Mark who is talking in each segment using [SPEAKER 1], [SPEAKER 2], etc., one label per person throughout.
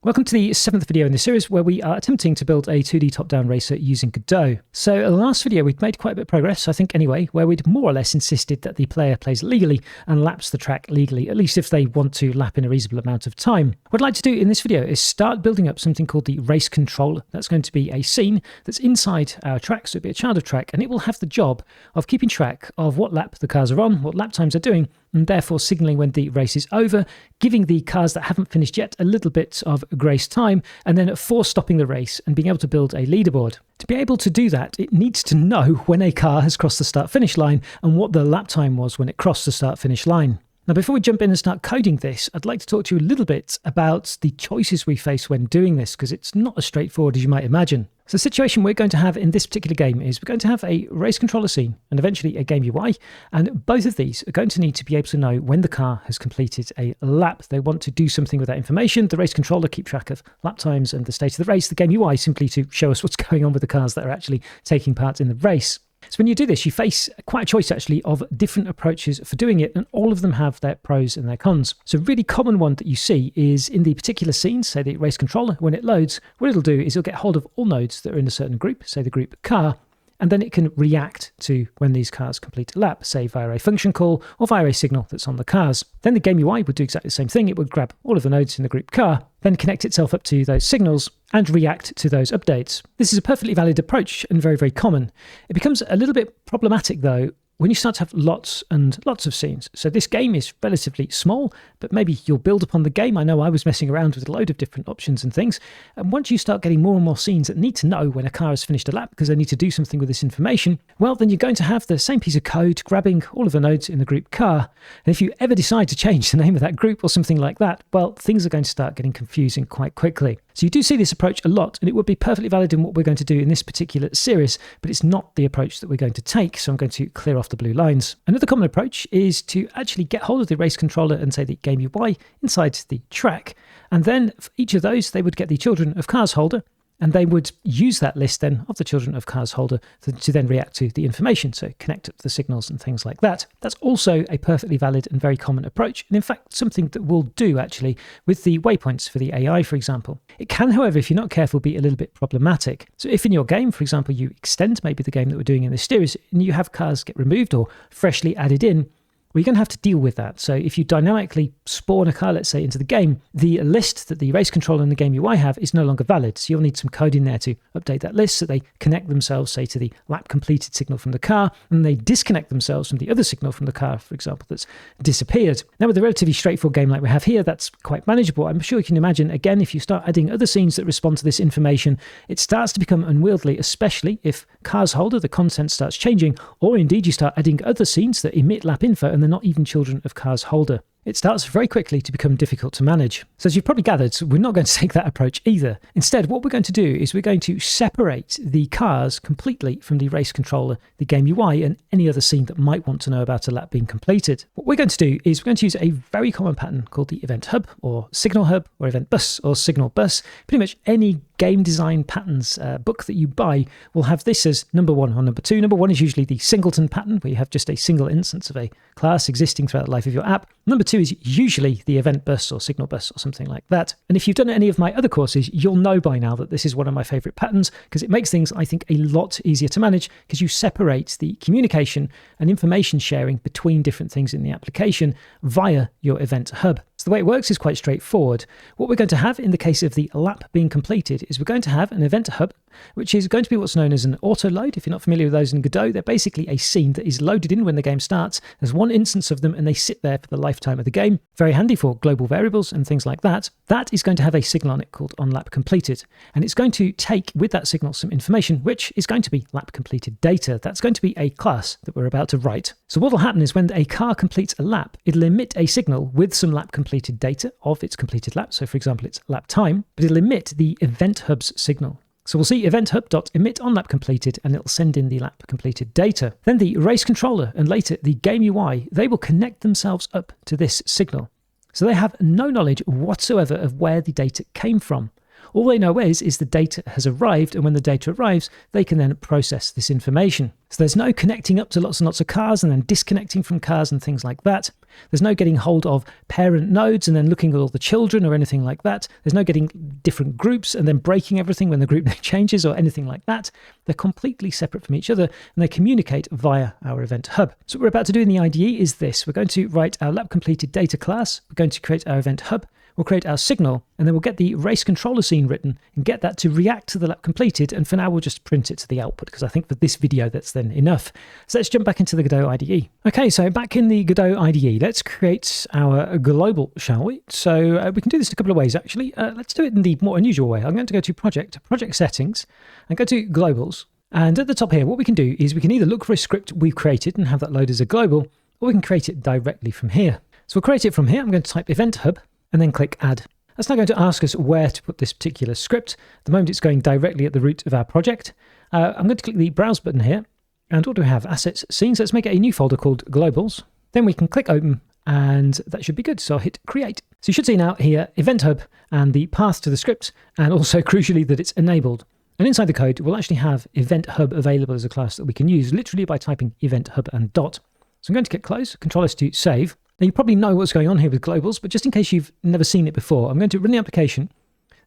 [SPEAKER 1] Welcome to the 7th video in this series where we are attempting to build a 2D top-down racer using Godot. So in the last video we'd made quite a bit of progress, I think anyway, where we'd more or less insisted that the player plays legally and laps the track legally, at least if they want to lap in a reasonable amount of time. What I'd like to do in this video is start building up something called the race controller. That's going to be a scene that's inside our track, so it'll be a child of track, and it will have the job of keeping track of what lap the cars are on, what lap times are doing, and therefore signaling when the race is over, giving the cars that haven't finished yet a little bit of grace time, and then force stopping the race and being able to build a leaderboard. To be able to do that, it needs to know when a car has crossed the start-finish line and what the lap time was when it crossed the start-finish line. Now, before we jump in and start coding this, I'd like to talk to you a little bit about the choices we face when doing this, because it's not as straightforward as you might imagine. So the situation we're going to have in this particular game is we're going to have a race controller scene and eventually a game UI, and both of these are going to need to be able to know when the car has completed a lap. They want to do something with that information. The race controller keep track of lap times and the state of the race. The game UI simply to show us what's going on with the cars that are actually taking part in the race. So when you do this, you face quite a choice actually of different approaches for doing it, and all of them have their pros and their cons. So a really common one that you see is in the particular scene, say the race controller, when it loads, what it'll do is it'll get hold of all nodes that are in a certain group, say the group car, and then it can react to when these cars complete a lap, say via a function call or via a signal that's on the cars. Then the game UI would do exactly the same thing. It would grab all of the nodes in the group car, then connect itself up to those signals and react to those updates. This is a perfectly valid approach and very, very common. It becomes a little bit problematic though when you start to have lots and lots of scenes. So this game is relatively small, but maybe you'll build upon the game. I know I was messing around with a load of different options and things. And once you start getting more and more scenes that need to know when a car has finished a lap because they need to do something with this information, well, then you're going to have the same piece of code grabbing all of the nodes in the group car. And if you ever decide to change the name of that group or something like that, well, things are going to start getting confusing quite quickly. So you do see this approach a lot, and it would be perfectly valid in what we're going to do in this particular series, but it's not the approach that we're going to take, so I'm going to clear off the blue lines. Another common approach is to actually get hold of the race controller and say the game UI inside the track, and then for each of those, they would get the children of cars holder, and they would use that list then of the children of cars holder to then react to the information, so connect up the signals and things like that. That's also a perfectly valid and very common approach, and in fact something that we'll do actually with the waypoints for the AI, for example. It can, however, if you're not careful, be a little bit problematic. So if in your game, for example, you extend maybe the game that we're doing in this series and you have cars get removed or freshly added in, well, you're going to have to deal with that. So if you dynamically spawn a car, let's say, into the game, the list that the race controller and the game UI have is no longer valid. So you'll need some code in there to update that list so they connect themselves, say, to the lap completed signal from the car, and they disconnect themselves from the other signal from the car, for example, that's disappeared. Now, with a relatively straightforward game like we have here, that's quite manageable. I'm sure you can imagine, again, if you start adding other scenes that respond to this information, it starts to become unwieldy, especially if cars holder, the content starts changing, or indeed you start adding other scenes that emit lap info and they're not even children of cars holder. It starts very quickly to become difficult to manage. So as you've probably gathered, we're not going to take that approach either. Instead, what we're going to do is we're going to separate the cars completely from the race controller, the game UI, and any other scene that might want to know about a lap being completed. What we're going to do is we're going to use a very common pattern called the event hub or signal hub or event bus or signal bus. Pretty much any game design patterns book that you buy will have this as number one or number two. Number one is usually the singleton pattern, where you have just a single instance of a class existing throughout the life of your app. Number two is usually the event bus or signal bus or something like that. And if you've done any of my other courses, you'll know by now that this is one of my favorite patterns because it makes things, I think, a lot easier to manage because you separate the communication and information sharing between different things in the application via your event hub. So the way it works is quite straightforward. What we're going to have in the case of the lap being completed is we're going to have an event hub, which is going to be what's known as an auto load. If you're not familiar with those in Godot, they're basically a scene that is loaded in when the game starts. There's one instance of them and they sit there for the lifetime of the game. Very handy for global variables and things like that. That is going to have a signal on it called onLapCompleted. And it's going to take with that signal some information, which is going to be LapCompleteData. That's going to be a class that we're about to write. So what will happen is when a car completes a lap, it'll emit a signal with some LapCompleted data of its completed lap. So for example, it's lap time, but it'll emit the event hub's signal. So we'll see event hub.emit onLapCompleted and it'll send in the lap completed data. Then the race controller and later the game UI, they will connect themselves up to this signal. So they have no knowledge whatsoever of where the data came from. All they know is the data has arrived, and when the data arrives, they can then process this information. So there's no connecting up to lots and lots of cars and then disconnecting from cars and things like that. There's no getting hold of parent nodes and then looking at all the children or anything like that. There's no getting different groups and then breaking everything when the group changes or anything like that. They're completely separate from each other and they communicate via our event hub. So what we're about to do in the IDE is this. We're going to write our LapCompleteData class. We're going to create our event hub. We'll create our signal, and then we'll get the race controller scene written and get that to react to the lap completed. And for now, we'll just print it to the output because I think for this video, that's then enough. So let's jump back into the Godot IDE. Okay, so back in the Godot IDE, let's create our global, shall we? So we can do this in a couple of ways, actually. Let's do it in the more unusual way. I'm going to go to Project Settings, and go to Globals. And at the top here, what we can do is we can either look for a script we've created and have that load as a global, or we can create it directly from here. So we'll create it from here. I'm going to type Event Hub, and then click Add. That's now going to ask us where to put this particular script. At the moment, it's going directly at the root of our project. I'm going to click the Browse button here. And what do we have? Assets, Scenes. Let's make it a new folder called Globals. Then we can click Open, and that should be good. So I'll hit Create. So you should see now here, Event Hub and the path to the script, and also crucially that it's enabled. And inside the code, we'll actually have Event Hub available as a class that we can use literally by typing Event Hub and dot. So I'm going to click Close, Control S to save. Now you probably know what's going on here with globals, but just in case you've never seen it before, I'm going to run the application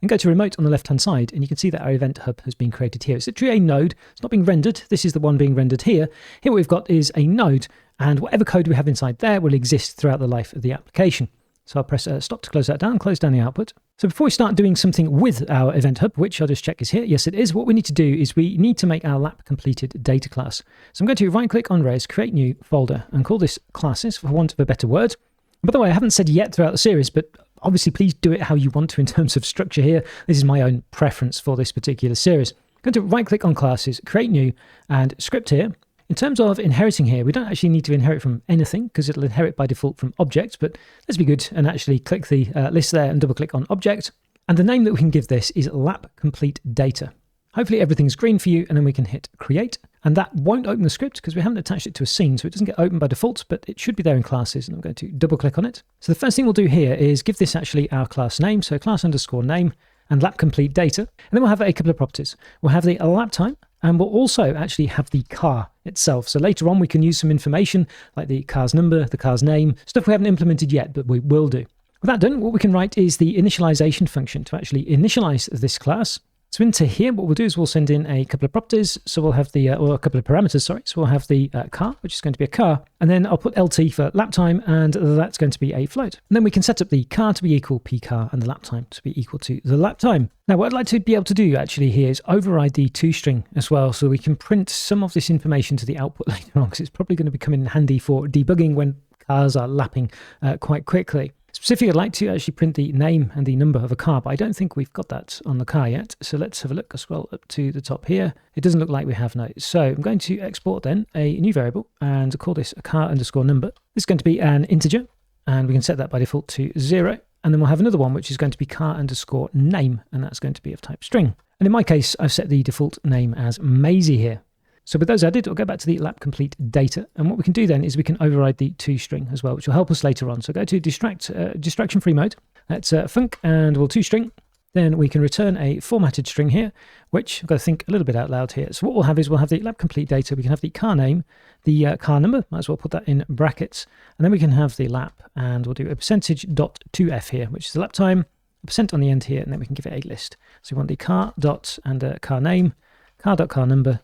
[SPEAKER 1] and go to Remote on the left-hand side, and you can see that our Event Hub has been created here. It's literally a node. It's not being rendered. This is the one being rendered here. Here what we've got is a node, and whatever code we have inside there will exist throughout the life of the application. So I'll press Stop to close that down, close down the output. So before we start doing something with our Event Hub, which I'll just check is here, yes it is, what we need to do is we need to make our LapCompleteData class. So I'm going to right-click on Res, Create New Folder, and call this Classes, for want of a better word. By the way, I haven't said yet throughout the series, but obviously please do it how you want to in terms of structure here. This is my own preference for this particular series. I'm going to right-click on Classes, Create New, and Script here. In terms of inheriting here, we don't actually need to inherit from anything because it'll inherit by default from objects, but let's be good and actually click the list there and double-click on Object. And the name that we can give this is LapCompleteData. Hopefully everything's green for you, and then we can hit Create. And that won't open the script because we haven't attached it to a scene, so it doesn't get opened by default, but it should be there in classes, and I'm going to double click on it. So the first thing we'll do here is give this actually our class name, so class_name and LapCompleteData. And then we'll have a couple of properties. We'll have the lap time, and we'll also actually have the car itself. So later on we can use some information like the car's number, the car's name, stuff we haven't implemented yet, but we will do. With that done, what we can write is the initialization function to actually initialize this class. So into here, what we'll do is we'll send in a couple of properties. So we'll have the, or a couple of parameters, sorry. So we'll have the car, which is going to be a car. And then I'll put LT for lap time, and that's going to be a float. And then we can set up the car to be equal pcar and the lap time to be equal to the lap time. Now, what I'd like to be able to do actually here is override the toString as well. So we can print some of this information to the output later on, because it's probably going to be coming in handy for debugging when cars are lapping quite quickly. Specifically, I'd like to actually print the name and the number of a car, but I don't think we've got that on the car yet. So let's have a look. I'll scroll up to the top here. It doesn't look like we have no. So I'm going to export then a new variable and call this a car_number. This is going to be an integer, and we can set that by default to 0. And then we'll have another one, which is going to be car_name, and that's going to be of type string. And in my case, I've set the default name as Maisie here. So with those added, we'll go back to the LapCompleteData. And what we can do then is we can override the toString as well, which will help us later on. So go to distraction-free mode. That's func, and we'll toString. Then we can return a formatted string here, which I've got to think a little bit out loud here. So what we'll have is we'll have the LapCompleteData. We can have the car name, the car number. Might as well put that in brackets. And then we can have the lap, and we'll do a %.2f here, which is the lap time, a % on the end here, and then we can give it a list. So we want the car dot and car name, car number,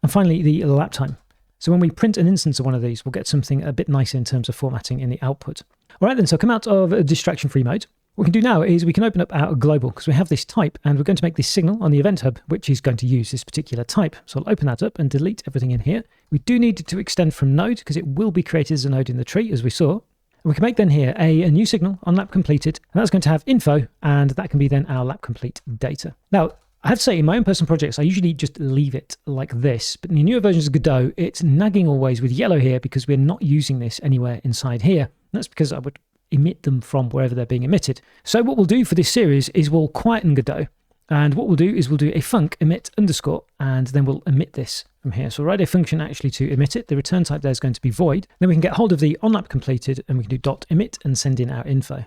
[SPEAKER 1] and finally, the lap time. So when we print an instance of one of these, we'll get something a bit nicer in terms of formatting in the output. All right then, so come out of distraction-free mode. What we can do now is we can open up our global, because we have this type, and we're going to make this signal on the event hub, which is going to use this particular type. So I'll open that up and delete everything in here. We do need it to extend from node, because it will be created as a node in the tree, as we saw. And we can make then here a new signal on lap completed, and that's going to have info, and that can be then our LapCompleteData. Now, I have to say, in my own personal projects, I usually just leave it like this. But in the newer versions of Godot, it's nagging always with yellow here because we're not using this anywhere inside here. And that's because I would emit them from wherever they're being emitted. So what we'll do for this series is we'll quieten Godot. And what we'll do is we'll do a func emit underscore, and then we'll emit this from here. So we'll write a function actually to emit it. The return type there is going to be void. Then we can get hold of the onLapCompleted, and we can do dot emit and send in our info.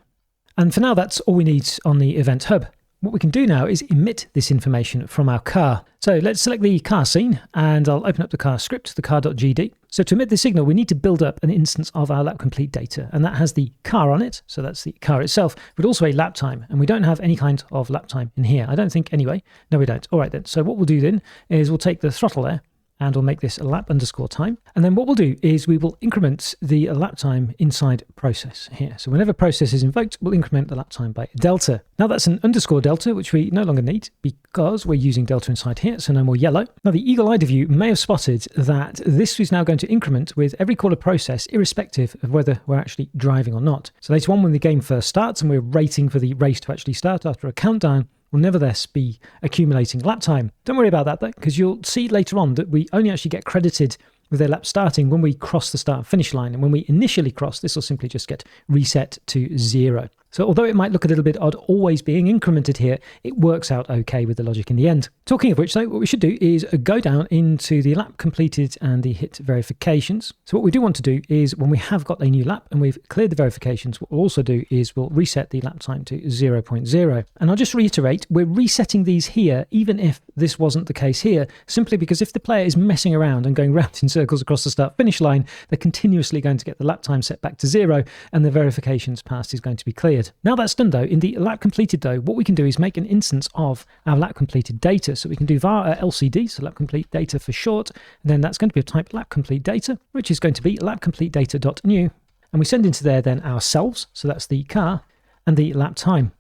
[SPEAKER 1] And for now, that's all we need on the event hub. What we can do now is emit this information from our car. So let's select the car scene, and I'll open up the car script, the car.gd. So to emit this signal, we need to build up an instance of our LapCompleteData, and that has the car on it. So that's the car itself, but also a lap time. And we don't have any kind of lap time in here. I don't think anyway. No, we don't. All right then. So what we'll do then is we'll take the throttle there, and we'll make this a lap_time. And then what we'll do is we will increment the lap time inside process here. So whenever process is invoked, we'll increment the lap time by delta. Now that's an underscore delta, which we no longer need because we're using delta inside here, so no more yellow. Now the eagle-eyed of you may have spotted that this is now going to increment with every call of process, irrespective of whether we're actually driving or not. So later on when the game first starts and we're waiting for the race to actually start after a countdown, will nevertheless be accumulating lap time. Don't worry about that though, because you'll see later on that we only actually get credited with their lap starting when we cross the start and finish line. And when we initially cross, this will simply just get reset to 0. So although it might look a little bit odd always being incremented here, it works out okay with the logic in the end. Talking of which though, what we should do is go down into the lap completed and the hit verifications. So what we do want to do is when we have got a new lap and we've cleared the verifications, what we'll also do is we'll reset the lap time to 0.0. And I'll just reiterate, we're resetting these here even if this wasn't the case here, simply because if the player is messing around and going round in circles across the start finish line, they're continuously going to get the lap time set back to 0 and the verifications passed is going to be cleared. Now that's done though, in the lap completed though, what we can do is make an instance of our lap completed data. So we can do var LCD, so lap complete data for short, and then that's going to be a type lap complete data, which is going to be lapcompletedata.new, and we send into there then ourselves, so that's the car, and the lap time.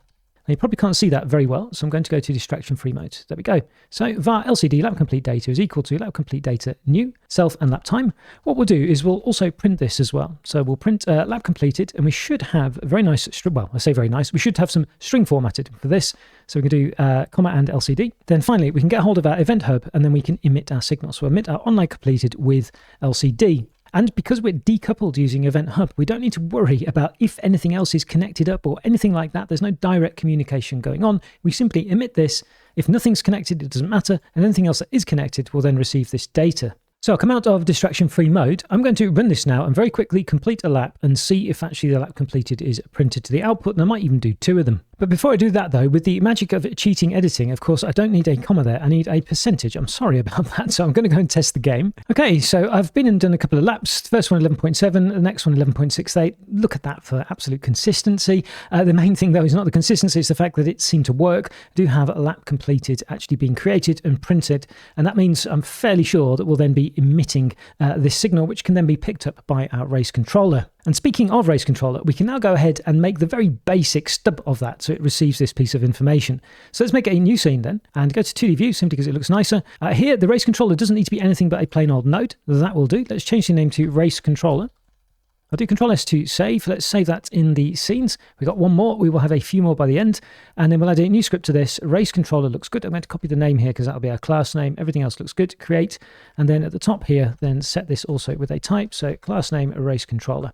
[SPEAKER 1] Now you probably can't see that very well, so I'm going to go to distraction-free mode. There we go. So var LCD lap complete data is equal to lap complete data new, self and lap time. What we'll do is we'll also print this as well. So we'll print lap completed, and we should have a very nice, well, I say very nice, we should have some string formatted for this. So we can do comma and LCD. Then finally, we can get hold of our event hub, and then we can emit our signal. So we'll emit our online completed with LCD. And because we're decoupled using Event Hub, we don't need to worry about if anything else is connected up or anything like that. There's no direct communication going on. We simply emit this. If nothing's connected, it doesn't matter. And anything else that is connected will then receive this data. So I'll come out of distraction-free mode. I'm going to run this now and very quickly complete a lap and see if actually the lap completed is printed to the output. And I might even do 2 of them. But before I do that though, with the magic of cheating editing, of course, I don't need a comma there. I need a percentage. I'm sorry about that. So I'm going to go and test the game. Okay, so I've been and done a couple of laps. The first one 11.7, the next one 11.68. Look at that for absolute consistency. The main thing though is not the consistency, it's the fact that it seemed to work. I do have a lap completed actually being created and printed. And that means I'm fairly sure that we'll then be emitting this signal, which can then be picked up by our race controller. And speaking of race controller, we can now go ahead and make the very basic stub of that so it receives this piece of information. So let's make a new scene then and go to 2D view simply because it looks nicer. Here, the race controller doesn't need to be anything but a plain old node. That will do. Let's change the name to race controller. I'll do Control S to save. Let's save that in the scenes. We've got one more. We will have a few more by the end. And then we'll add a new script to this. Race controller looks good. I'm going to copy the name here because that'll be our class name. Everything else looks good. Create. And then at the top here, then set this also with a type. So class name, race controller.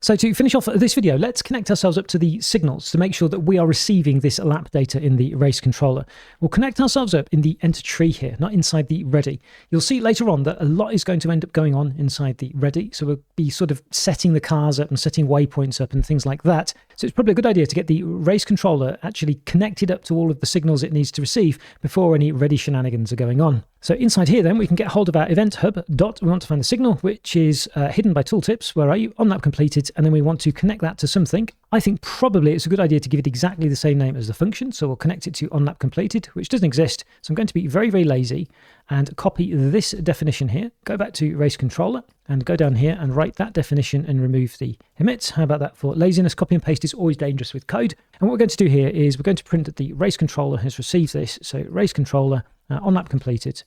[SPEAKER 1] So to finish off this video, let's connect ourselves up to the signals to make sure that we are receiving this lap data in the race controller. We'll connect ourselves up in the enter tree here, not inside the ready. You'll see later on that a lot is going to end up going on inside the ready. So we'll be sort of setting the cars up and setting waypoints up and things like that. So it's probably a good idea to get the race controller actually connected up to all of the signals it needs to receive before any ready shenanigans are going on. So inside here then we can get hold of our event hub dot. We want to find the signal, which is hidden by tooltips. Where are you? On lap completed. And then we want to connect that to something. I think probably it's a good idea to give it exactly the same name as the function. So we'll connect it to onLapCompleted, which doesn't exist. So I'm going to be very, very lazy and copy this definition here. Go back to race controller and go down here and write that definition and remove the emits. How about that for laziness? Copy and paste is always dangerous with code. And what we're going to do here is we're going to print that the race controller has received this. So race controller onLapCompleted.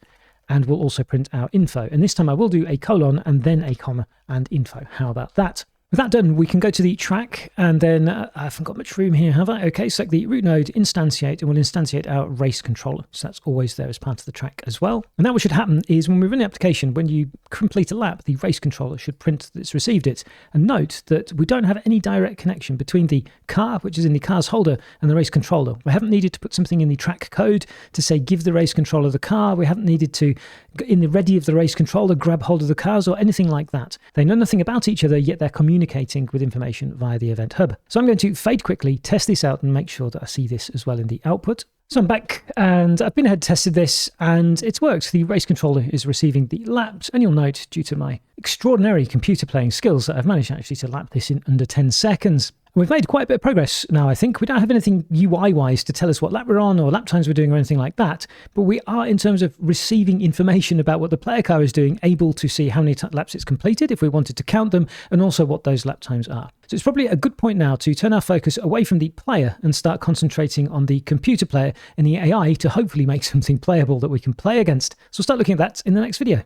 [SPEAKER 1] And we'll also print our info. And this time I will do a colon and then a comma and info. How about that? With that done, we can go to the track and then I haven't got much room here, have I? Okay, select the root node, instantiate, and we'll instantiate our race controller. So that's always there as part of the track as well. And now what should happen is when we run the application, when you complete a lap, the race controller should print that it's received it. And note that we don't have any direct connection between the car, which is in the car's holder, and the race controller. We haven't needed to put something in the track code to say, give the race controller the car. We haven't needed to, in the ready of the race controller, grab hold of the cars or anything like that. They know nothing about each other, yet they're communicating with information via the event hub. So I'm going to fade quickly, test this out and make sure that I see this as well in the output. So I'm back, and I've been ahead tested this, and it's worked. The race controller is receiving the laps, and you'll note, due to my extraordinary computer playing skills, that I've managed actually to lap this in under 10 seconds. We've made quite a bit of progress now, I think. We don't have anything UI-wise to tell us what lap we're on or lap times we're doing or anything like that, but we are, in terms of receiving information about what the player car is doing, able to see how many laps it's completed if we wanted to count them, and also what those lap times are. So it's probably a good point now to turn our focus away from the player and start concentrating on the computer player and the AI to hopefully make something playable that we can play against. So we'll start looking at that in the next video.